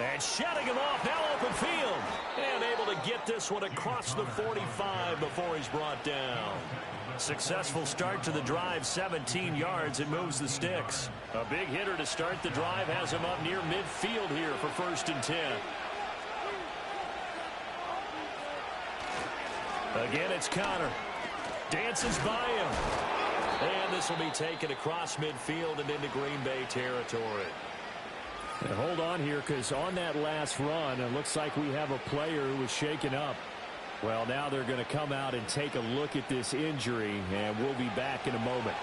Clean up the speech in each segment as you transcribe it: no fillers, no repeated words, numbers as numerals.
And shutting him off, now open field. And able to get this one across the 45 before he's brought down. Successful start to the drive, 17 yards, and moves the sticks. A big hitter to start the drive has him up near midfield here for 1st and 10. Again, it's Connor. Dances by him. And this will be taken across midfield and into Green Bay territory. And hold on here, because on that last run, it looks like we have a player who was shaken up. Well, now they're going to come out and take a look at this injury, and we'll be back in a moment.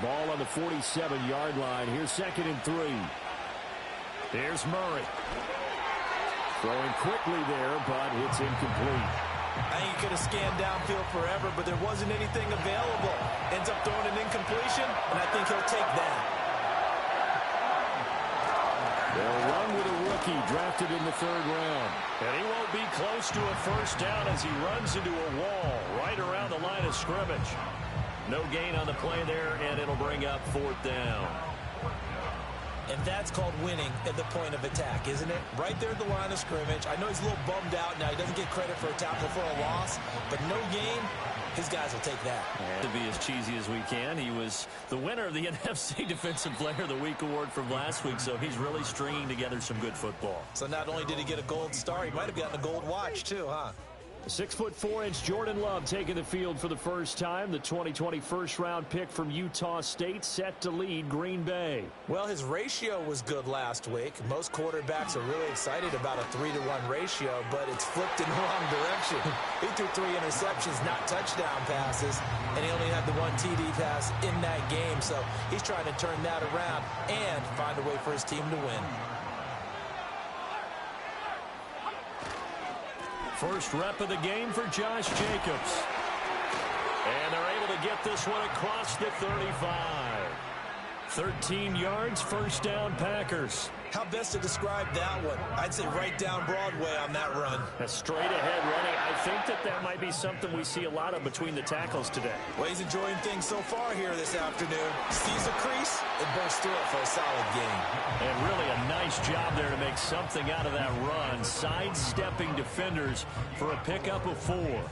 Ball on the 47-yard line. Here's 2nd and 3. There's Murray. Throwing quickly there, but it's incomplete. I think he could have scanned downfield forever, but there wasn't anything available. Ends up throwing an incompletion, and I think he'll take that. They'll run with a rookie drafted in the 3rd round. And he won't be close to a first down as he runs into a wall right around the line of scrimmage. No gain on the play there, and it'll bring up 4th down. And that's called winning at the point of attack, isn't it? Right there at the line of scrimmage. I know he's a little bummed out now. He doesn't get credit for a tackle for a loss, but no gain. His guys will take that. To be as cheesy as we can, he was the winner of the NFC Defensive Player of the Week award from last week, so he's really stringing together some good football. So not only did he get a gold star, he might have gotten a gold watch too, huh? 6'4" Jordan Love taking the field for the first time. The 2020 first-round pick from Utah State set to lead Green Bay. Well, his ratio was good last week. Most quarterbacks are really excited about a 3-to-1 ratio, but it's flipped in the wrong direction. He threw 3 interceptions, not touchdown passes, and he only had the 1 TD pass in that game. So he's trying to turn that around and find a way for his team to win. First rep of the game for Josh Jacobs. And they're able to get this one across the 35. 13 yards, first down, Packers. How best to describe that one? I'd say right down Broadway on that run. A straight-ahead running. I think that might be something we see a lot of between the tackles today. Well, he's enjoying things so far here this afternoon. Sees a crease and bursts through it for a solid game. And really a nice job there to make something out of that run. Sidestepping defenders for a pickup of 4.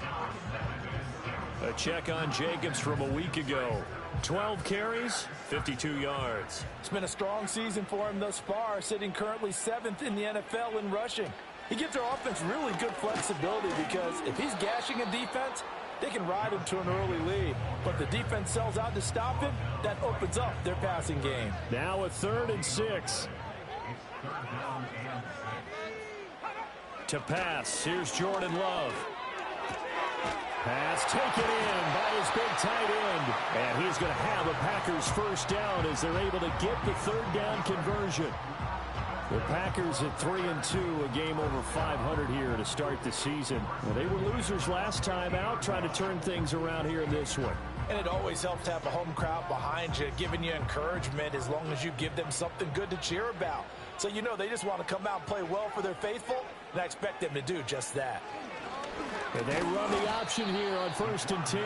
A check on Jacobs from a week ago. 12 carries, 52 yards. It's been a strong season for him thus far, sitting currently 7th in the NFL in rushing. He gives their offense really good flexibility because if he's gashing a defense, they can ride him to an early lead. But the defense sells out to stop him, that opens up their passing game. Now a 3rd and 6. To pass, here's Jordan Love. Pass taken in by his big tight end. And he's going to have a Packers first down as they're able to get the 3rd down conversion. The Packers at 3-2, a game over 500 here to start the season. Well, they were losers last time out, trying to turn things around here in this one. And it always helps to have a home crowd behind you, giving you encouragement as long as you give them something good to cheer about. So you know they just want to come out and play well for their faithful, and I expect them to do just that. And they run the option here on 1st and 10.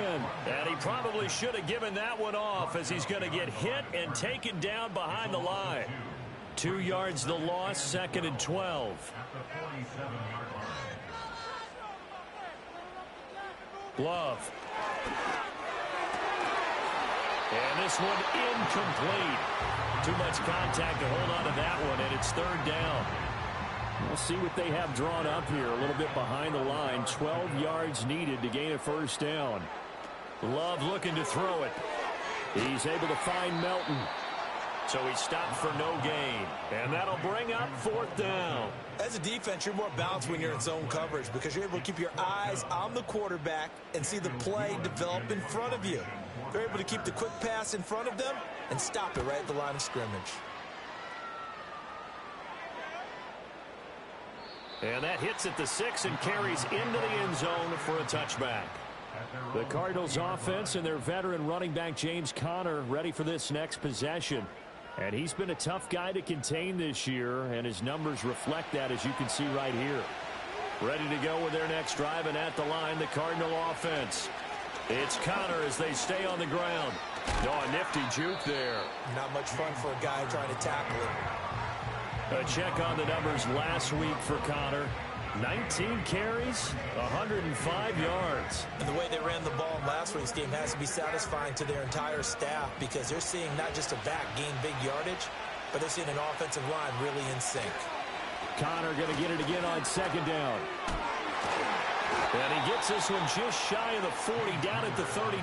And he probably should have given that one off as he's going to get hit and taken down behind the line. 2 yards the loss, 2nd and 12. Love. And this one incomplete. Too much contact to hold on to that one, and it's 3rd down. We'll see what they have drawn up here. A little bit behind the line. 12 yards needed to gain a first down. Love looking to throw it. He's able to find Melton. So he stopped for no gain. And that'll bring up 4th down. As a defense, you're more balanced when you're in zone coverage because you're able to keep your eyes on the quarterback and see the play develop in front of you. They're able to keep the quick pass in front of them and stop it right at the line of scrimmage. And that hits at the 6 and carries into the end zone for a touchback. The Cardinals offense and their veteran running back James Conner ready for this next possession. And he's been a tough guy to contain this year, and his numbers reflect that, as you can see right here. Ready to go with their next drive, and at the line, the Cardinal offense. It's Conner as they stay on the ground. Oh, a nifty juke there. Not much fun for a guy trying to tackle it. A check on the numbers last week for Connor. 19 carries, 105 yards. And the way they ran the ball in last week's game has to be satisfying to their entire staff because they're seeing not just a back gain big yardage, but they're seeing an offensive line really in sync. Connor going to get it again on second down. And he gets this one just shy of the 40, down at the 39.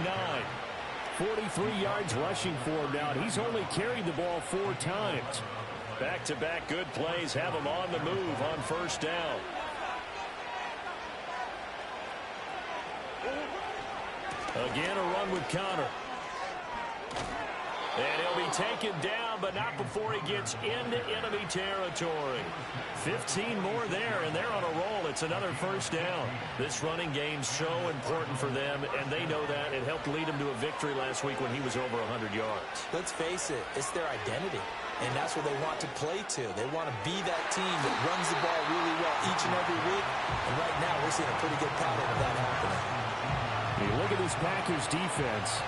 43 yards rushing for him now. He's only carried the ball 4 times. Back-to-back good plays have him on the move on first down. Again, a run with Connor. And he'll be taken down, but not before he gets into enemy territory. 15 more there, and they're on a roll. It's another first down. This running game's so important for them, and they know that. It helped lead them to a victory last week when he was over 100 yards. Let's face it, it's their identity, and that's what they want to play to. They want to be that team that runs the ball really well each and every week, and right now we're seeing a pretty good pattern of that happening. You look at this Packers defense.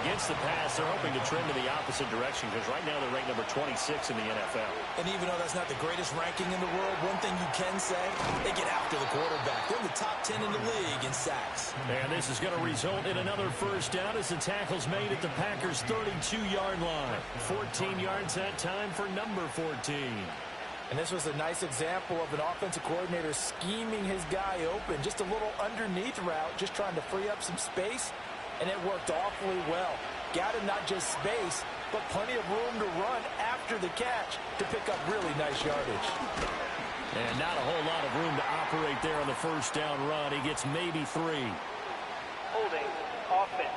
Against the pass, they're hoping to trend in the opposite direction because right now they're ranked number 26 in the NFL. And even though that's not the greatest ranking in the world, one thing you can say, they get after the quarterback. They're in the top 10 in the league in sacks. And this is going to result in another first down as the tackle's made at the Packers' 32-yard line. 14 yards that time for number 14. And this was a nice example of an offensive coordinator scheming his guy open. Just a little underneath route, just trying to free up some space. And it worked awfully well. Got him not just space, but plenty of room to run after the catch to pick up really nice yardage. And not a whole lot of room to operate there on the first down run. He gets maybe 3. Holding offense.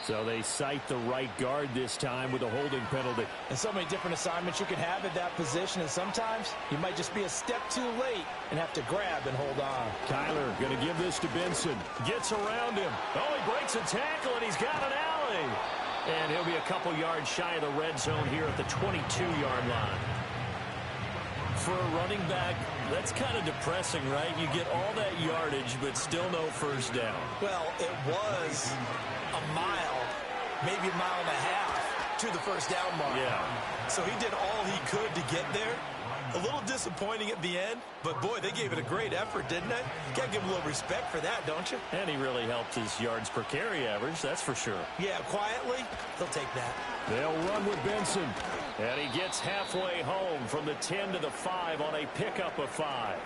So they cite the right guard this time with a holding penalty. And so many different assignments you can have at that position, and sometimes you might just be a step too late and have to grab and hold on. Kyler going to give this to Benson. Gets around him. Oh, he breaks a tackle, and he's got an alley. And he'll be a couple yards shy of the red zone here at the 22-yard line. For a running back, that's kind of depressing, right? You get all that yardage, but still no first down. Well, it was a mile, maybe a mile and a half to the first down mark. Yeah. So he did all he could to get there. A little disappointing at the end, but boy, they gave it a great effort, didn't they? Got to give him a little respect for that, don't you? And he really helped his yards per carry average, that's for sure. Yeah, quietly, they'll take that. They'll run with Benson. And he gets halfway home from the 10 to the 5 on a pickup of 5.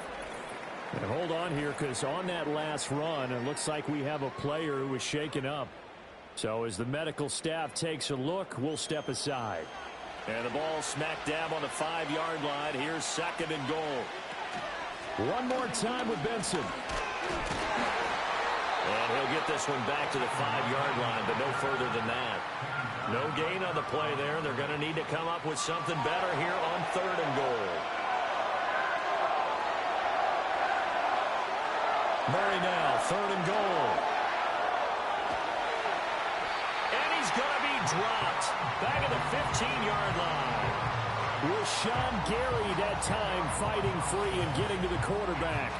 And hold on here, because on that last run, it looks like we have a player who was shaken up. So as the medical staff takes a look, we'll step aside. And the ball smack dab on the 5-yard line. Here's second and goal. One more time with Benson. And he'll get this one back to the 5-yard line, but no further than that. No gain on the play there. They're going to need to come up with something better here on third and goal. Murray now, third and goal. And he's going to be dropped. Back at the 15-yard line. Rashawn Gary that time fighting free and getting to the quarterback.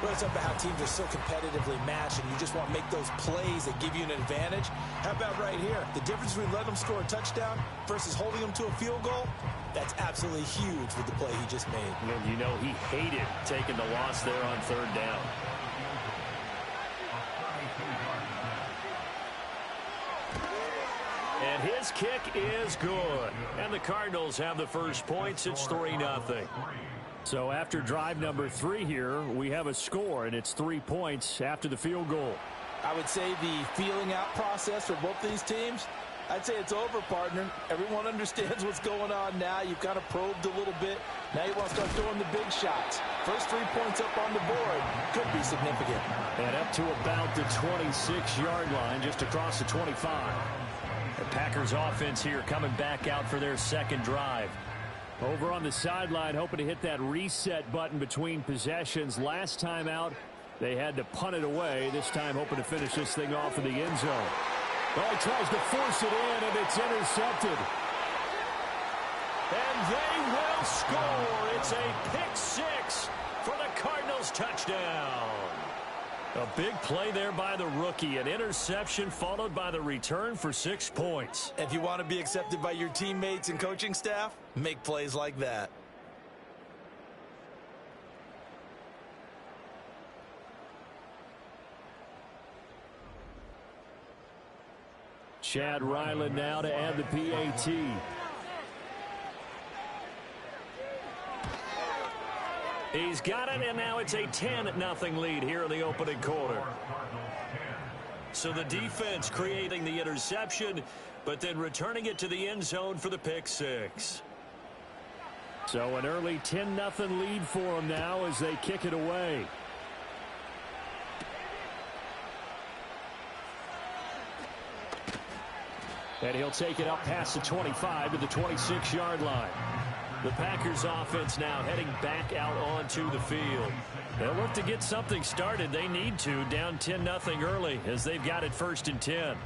Well, it's about how teams are so competitively matched, and you just want to make those plays that give you an advantage. How about right here? The difference between letting them score a touchdown versus holding them to a field goal, that's absolutely huge with the play he just made. And you know he hated taking the loss there on third down. And his kick is good. And the Cardinals have the first points. It's 3-0. So after drive number 3 here, we have a score, and it's 3 points after the field goal. I would say the feeling out process for both these teams, I'd say it's over, partner. Everyone understands what's going on now. You've kind of probed a little bit. Now you want to start throwing the big shots. First 3 points up on the board could be significant. And up to about the 26-yard line, just across the 25. The Packers offense here coming back out for their second drive. Over on the sideline, hoping to hit that reset button between possessions. Last time out, they had to punt it away. This time, hoping to finish this thing off in the end zone. Well, he tries to force it in, and it's intercepted. And they will score. It's a pick 6 for the Cardinals touchdown. A big play there by the rookie. An interception followed by the return for 6 points. If you want to be accepted by your teammates and coaching staff, make plays like that. Chad Ryland now to add the PAT. He's got it, and now it's a 10-0 lead here in the opening quarter. So the defense creating the interception, but then returning it to the end zone for the pick six. So an early 10-0 lead for them now as they kick it away. And he'll take it up past the 25 to the 26-yard line. The Packers offense now heading back out onto the field. They'll look to get something started. They need to, down 10-0 early as they've got it 1st and 10.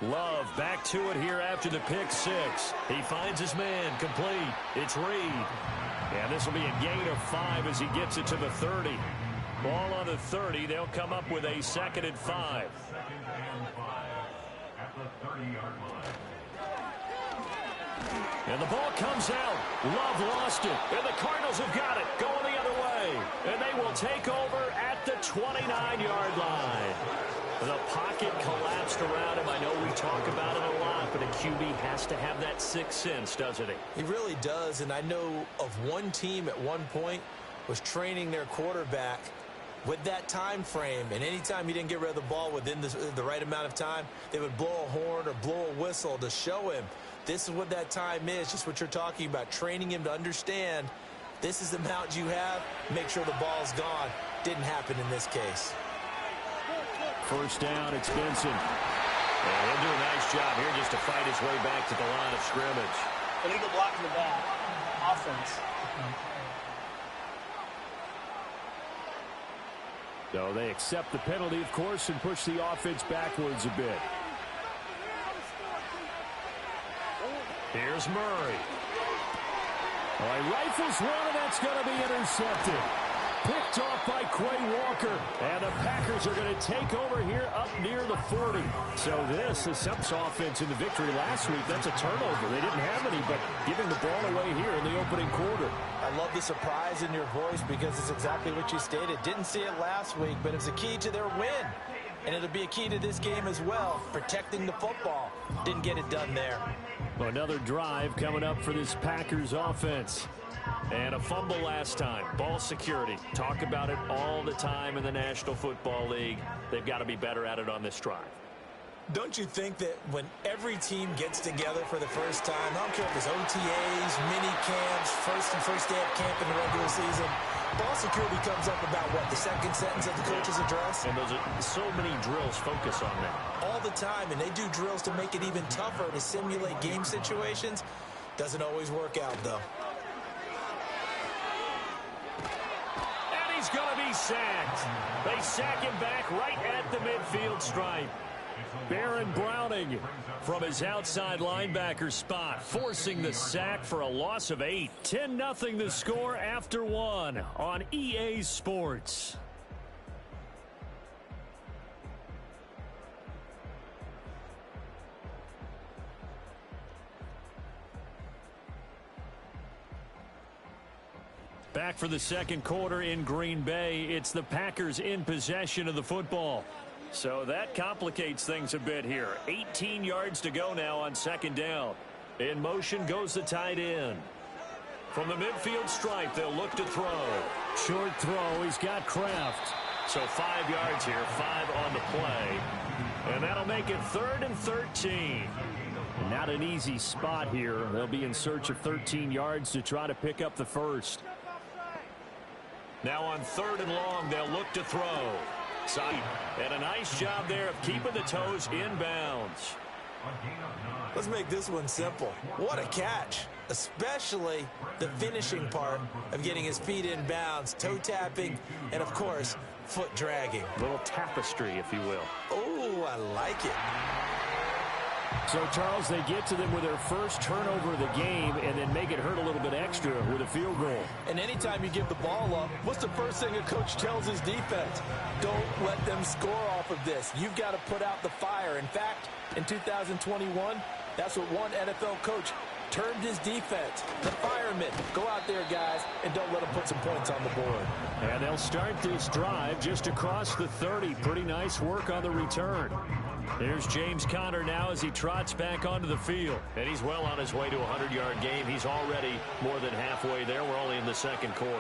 Love back to it here after the pick six. He finds his man complete. It's Reed. And this will be a gain of 5 as he gets it to the 30. Ball on the 30. They'll come up with a 2nd and 5. And the ball comes out. Love lost it. And the Cardinals have got it. Going the other way. And they will take over at the 29-yard line. The pocket collapsed around him. I know we talk about it a lot, but a QB has to have that sixth sense, doesn't he? He really does, and I know of one team at one point was training their quarterback with that time frame, and anytime he didn't get rid of the ball within the right amount of time, they would blow a horn or blow a whistle to show him this is what that time is, just what you're talking about, training him to understand this is the amount you have, make sure the ball's gone. Didn't happen in this case. First down, it's Benson. And he'll do a nice job here just to fight his way back to the line of scrimmage. Illegal block in the back. Offense. So they accept the penalty, of course, and push the offense backwards a bit. Here's Murray. All right, rifles one, and that's going to be intercepted. Picked off by Quay Walker. And the Packers are going to take over here up near the 40. So this is Sep's offense in the victory last week. That's a turnover. They didn't have any, but giving the ball away here in the opening quarter. I love the surprise in your voice because it's exactly what you stated. Didn't see it last week, but it's a key to their win. And it'll be a key to this game as well, protecting the football. Didn't get it done there. Another drive coming up for this Packers offense. And a fumble last time. Ball security. Talk about it all the time in the National Football League. They've got to be better at it on this drive. Don't you think that when every team gets together for the first time, I don't care if it's OTAs, mini camps, first day of camp in the regular season, ball security comes up about what, the second sentence of the coach's address? And those are so many drills focus on that. All the time, and they do drills to make it even tougher to simulate game situations. Doesn't always work out, though. He's going to be sacked. They sack him back right at the midfield stripe. Baron Browning from his outside linebacker spot, forcing the sack for a loss of 8. 10-0 the score after 1 on EA Sports. Back for the second quarter in Green Bay. It's the Packers in possession of the football. So that complicates things a bit here. 18 yards to go now on second down. In motion goes the tight end. From the midfield stripe, they'll look to throw. Short throw. He's got Kraft. So 5 yards here, 5 on the play. And that'll make it 3rd and 13. Not an easy spot here. They'll be in search of 13 yards to try to pick up the first. Now on 3rd and long, they'll look to throw. Sight. And a nice job there of keeping the toes inbounds. Let's make this one simple. What a catch, especially the finishing part of getting his feet in bounds, toe tapping, and of course, foot dragging. A little tapestry, if you will. Oh, I like it. So, Charles, they get to them with their first turnover of the game and then make it hurt a little bit extra with a field goal. And anytime you give the ball up, what's the first thing a coach tells his defense? Don't let them score off of this. You've got to put out the fire. In fact, in 2021, that's what one NFL coach termed his defense. The firemen. Go out there, guys, and don't let them put some points on the board. And they'll start this drive just across the 30. Pretty nice work on the return. Here's James Conner now as he trots back onto the field. And he's well on his way to a 100-yard game. He's already more than halfway there. We're only in the second quarter.